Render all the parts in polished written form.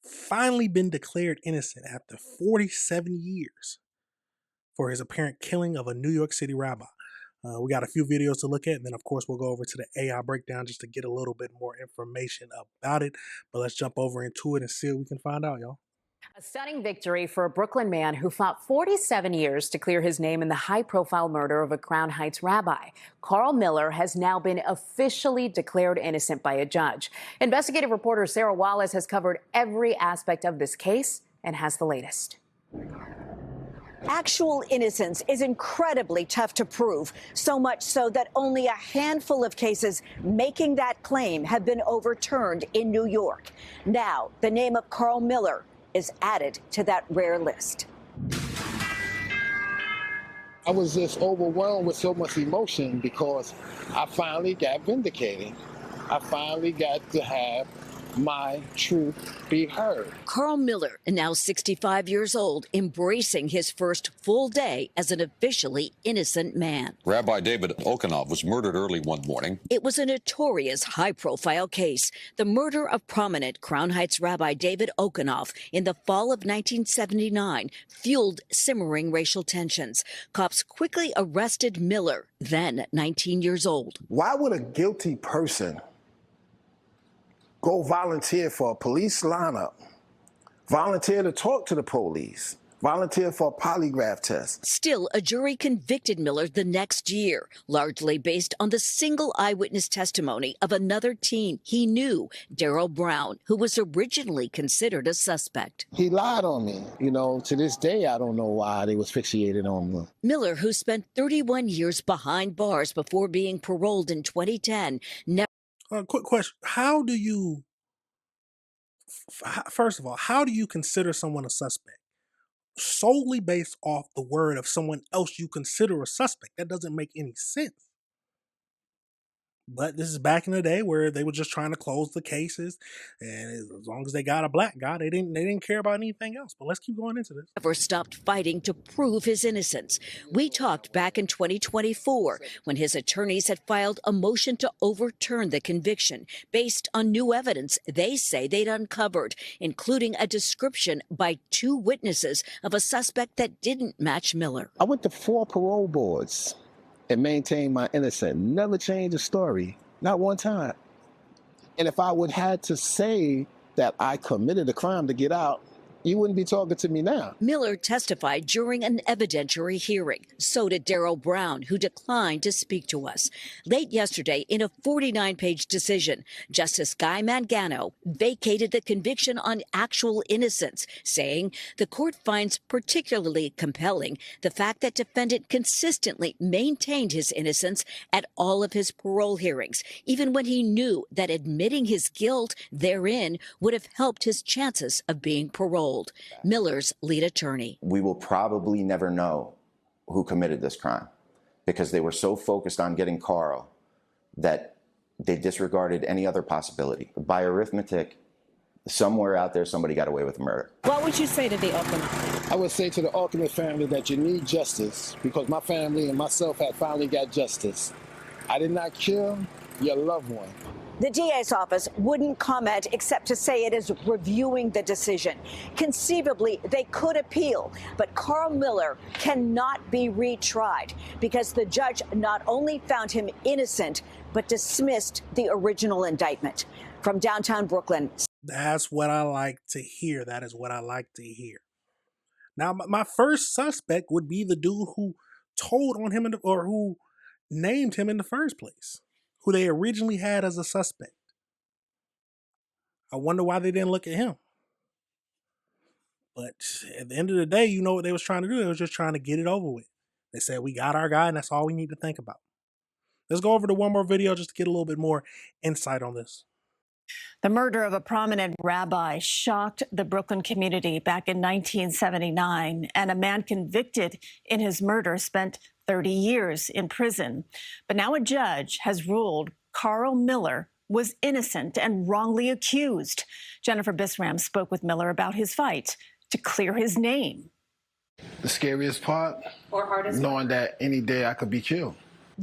finally been declared innocent after 47 years for his apparent killing of a New York City rabbi. We got a few videos to look at, and then of course we'll go over to the AI breakdown just to get a little bit more information about it. But let's jump over into it and see what we can find out, y'all. A stunning victory for a Brooklyn man who fought 47 years to clear his name in the high-profile murder of a Crown Heights rabbi. Carl Miller has now been officially declared innocent by a judge. Investigative reporter Sarah Wallace has covered every aspect of this case and has the latest. Actual innocence is incredibly tough to prove, so much so that only a handful of cases making that claim have been overturned in New York. Now, the name of Carl Miller is added to that rare list. I was just overwhelmed with so much emotion because I finally got vindicated. I finally got to have my truth be heard. Carl Miller, now 65 years old, embracing his first full day as an officially innocent man. Rabbi David Okanov was murdered early one morning. It was a notorious high-profile case, the murder of prominent Crown Heights Rabbi David Okanov in the fall of 1979 fueled simmering racial tensions. Cops quickly arrested Miller, then 19 years old. Why would a guilty person go volunteer for a police lineup, volunteer to talk to the police, volunteer for a polygraph test? Still, a jury convicted Miller the next year, largely based on the single eyewitness testimony of another teen he knew, Darrell Brown, who was originally considered a suspect. He lied on me. You know, to this day, I don't know why they was fixated on me. Miller, who spent 31 years behind bars before being paroled in 2010, never... Quick question. First of all, how do you consider someone a suspect? Solely based off the word of someone else you consider a suspect. That doesn't make any sense. But this is back in the day where they were just trying to close the cases, and as long as they got a black guy, they didn't care about anything else. But let's keep going into this. Never stopped fighting to prove his innocence. We talked back in 2024 when his attorneys had filed a motion to overturn the conviction based on new evidence they say they'd uncovered, including a description by 2 witnesses of a suspect that didn't match Miller. I went to 4 parole boards and maintained my innocence. Never changed the story, not one time. And if I would had to say that I committed a crime to get out, you wouldn't be talking to me now. Miller testified during an evidentiary hearing. So did Darrell Brown, who declined to speak to us. Late yesterday, in a 49-page decision, Justice Guy Mangano vacated the conviction on actual innocence, saying the court finds particularly compelling the fact that defendant consistently maintained his innocence at all of his parole hearings, even when he knew that admitting his guilt therein would have helped his chances of being paroled. Miller's lead attorney. We will probably never know who committed this crime because they were so focused on getting Carl that they disregarded any other possibility. By arithmetic, somewhere out there, somebody got away with murder. What would you say to the Ultimate? I would say to the Ultimate family that you need justice because my family and myself had finally got justice. I did not kill your loved one. The DA's office wouldn't comment except to say it is reviewing the decision. Conceivably, they could appeal, but Carl Miller cannot be retried because the judge not only found him innocent, but dismissed the original indictment. From downtown Brooklyn. That's what I like to hear. That is what I like to hear. Now, my first suspect would be the dude who told on him or who named him in the first place, who they originally had as a suspect. I wonder why they didn't look at him. But at the end of the day, you know what they was trying to do? They was just trying to get it over with. They said, we got our guy, and that's all we need to think about. Let's go over to one more video just to get a little bit more insight on this. The murder of a prominent rabbi shocked the Brooklyn community back in 1979, and a man convicted in his murder spent 30 years in prison. But now a judge has ruled Carl Miller was innocent and wrongly accused. Jennifer Bisram spoke with Miller about his fight to clear his name. The scariest part, knowing that any day I could be killed.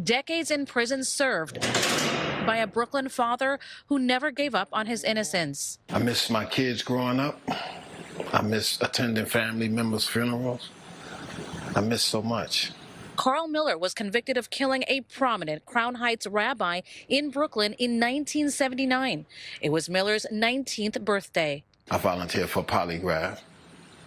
Decades in prison served, by a Brooklyn father who never gave up on his innocence. I miss my kids growing up. I miss attending family members' funerals. I miss so much. Carl Miller was convicted of killing a prominent Crown Heights rabbi in Brooklyn in 1979. It was Miller's 19th birthday. I volunteered for a polygraph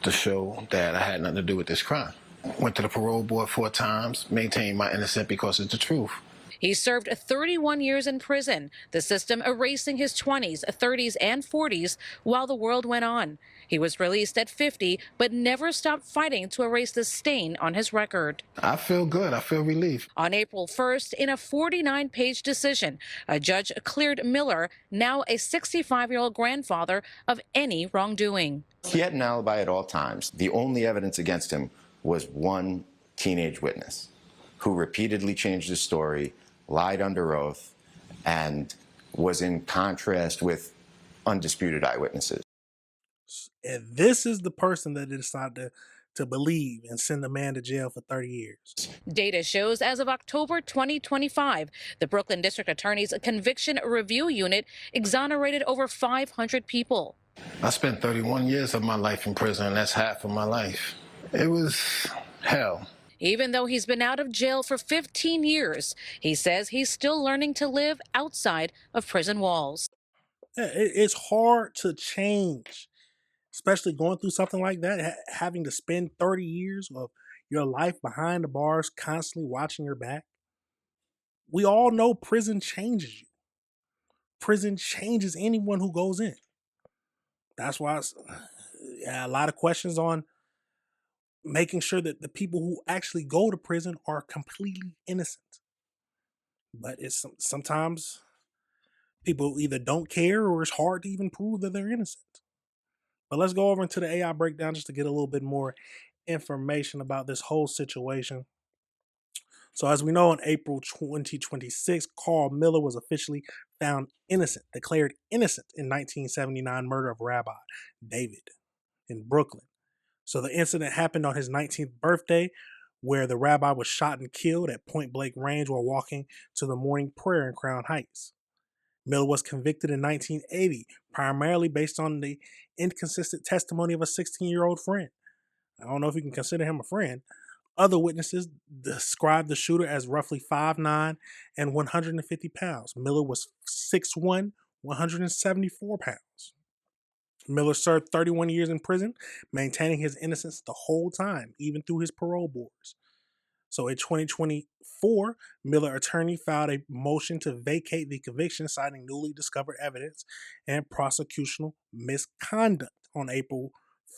to show that I had nothing to do with this crime. Went to the parole board 4 times, maintained my innocence because it's the truth. He served 31 years in prison, the system erasing his 20s, 30s, and 40s while the world went on. He was released at 50, but never stopped fighting to erase the stain on his record. I feel good. I feel relief. On April 1st, in a 49-page decision, a judge cleared Miller, now a 65-year-old grandfather, of any wrongdoing. He had an alibi at all times. The only evidence against him was one teenage witness who repeatedly changed his story, lied under oath, and was in contrast with undisputed eyewitnesses. And this is the person that they decided to believe and send the man to jail for 30 years. Data shows as of October 2025, the Brooklyn District Attorney's Conviction Review Unit exonerated over 500 people. I spent 31 years of my life in prison, and that's half of my life. It was hell. Even though he's been out of jail for 15 years, he says he's still learning to live outside of prison walls. It's hard to change, especially going through something like that, having to spend 30 years of your life behind the bars, constantly watching your back. We all know prison changes you. Prison changes anyone who goes in. That's why a lot of questions on making sure that the people who actually go to prison are completely innocent. But it's sometimes people either don't care or it's hard to even prove that they're innocent. But let's go over into the AI breakdown just to get a little bit more information about this whole situation. So as we know, in April 2026, Carl Miller was officially found innocent, declared innocent in 1979 murder of Rabbi David in Brooklyn. So the incident happened on his 19th birthday, where the rabbi was shot and killed at point-blank range while walking to the morning prayer in Crown Heights. Miller was convicted in 1980, primarily based on the inconsistent testimony of a 16-year-old friend. I don't know if you can consider him a friend. Other witnesses described the shooter as roughly 5'9" and 150 pounds. Miller was 6'1", 174 pounds. Miller served 31 years in prison, maintaining his innocence the whole time, even through his parole boards. So in 2024, Miller attorney filed a motion to vacate the conviction, citing newly discovered evidence and prosecutorial misconduct. On April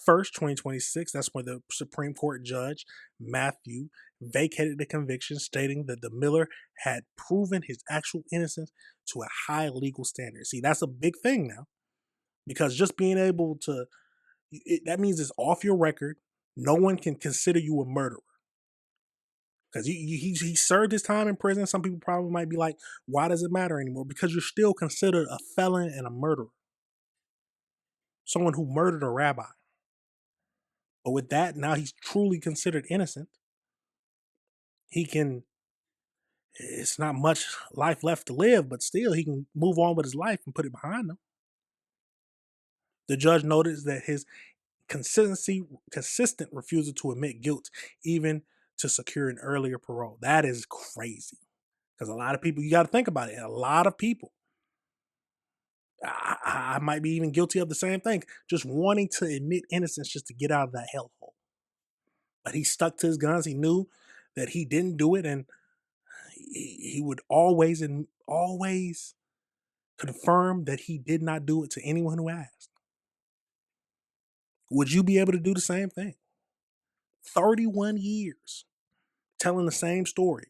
1st, 2026, that's when the Supreme Court Judge Matthew vacated the conviction, stating that the Miller had proven his actual innocence to a high legal standard. See, that's a big thing now, because just being able to, that means it's off your record. No one can consider you a murderer. Because he served his time in prison. Some people probably might be like, why does it matter anymore? Because you're still considered a felon and a murderer. Someone who murdered a rabbi. But with that, now he's truly considered innocent. It's not much life left to live, but still he can move on with his life and put it behind him. The judge noticed that his consistent refusal to admit guilt, even to secure an earlier parole. That is crazy. Because a lot of people, you got to think about it. A lot of people, I might be even guilty of the same thing, just wanting to admit innocence just to get out of that hellhole. But he stuck to his guns. He knew that he didn't do it, and he would always confirm that he did not do it to anyone who asked. Would you be able to do the same thing? 31 years telling the same story,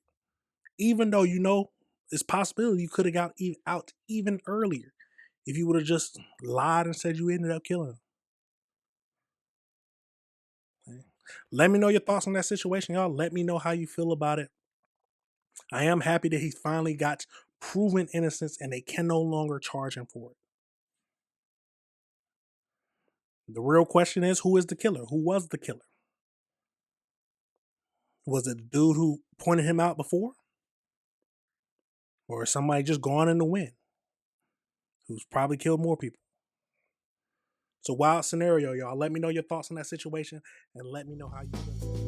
even though you know it's possibility you could have got out even earlier if you would have just lied and said you ended up killing him. Okay. Let me know your thoughts on that situation, y'all. Let me know how you feel about it. I am happy that he finally got proven innocence and they can no longer charge him for it. The real question is, who is the killer? Who was the killer? Was it the dude who pointed him out before? Or is somebody just gone in the wind who's probably killed more people? It's a wild scenario, y'all. Let me know your thoughts on that situation and let me know how you feel.